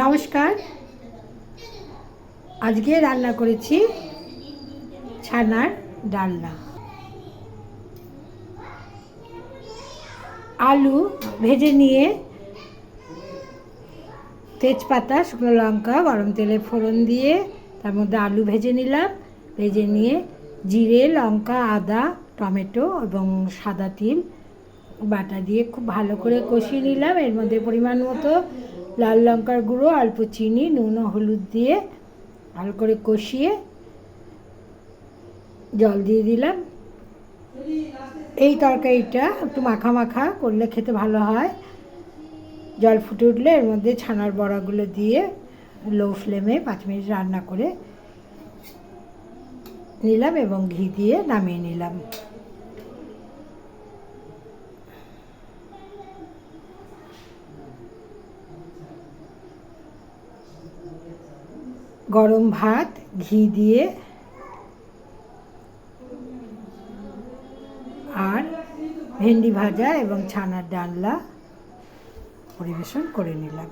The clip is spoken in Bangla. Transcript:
নমস্কার। আজকে রান্না করেছি ছানার ডালনা। আলু ভেজে নিয়ে তেজপাতা, শুকনো লঙ্কা গরম তেলে ফোড়ন দিয়ে তার মধ্যে আলু ভেজে নিলাম। ভেজে নিয়ে জিরে, লঙ্কা, আদা, টমেটো এবং সাদা তিল বাটা দিয়ে খুব ভালো করে কষিয়ে নিলাম। এর মধ্যে পরিমাণ মতো লাল লঙ্কার গুঁড়ো, অল্প চিনি, নুন ও হলুদ দিয়ে ভালো করে কষিয়ে জল দিয়ে দিলাম। এই তরকারিটা একটু মাখা মাখা করলে খেতে ভালো হয়। জল ফুটে উঠলে এর মধ্যে ছানার বড়াগুলো দিয়ে লো ফ্লেমে 5 মিনিট রান্না করে নিলাম এবং ঘি দিয়ে নামিয়ে নিলাম। গরম ভাত, ঘি দিয়ে আর ভেন্ডি ভাজা এবং ছানার ডালনা পরিবেশন করে নিলাম।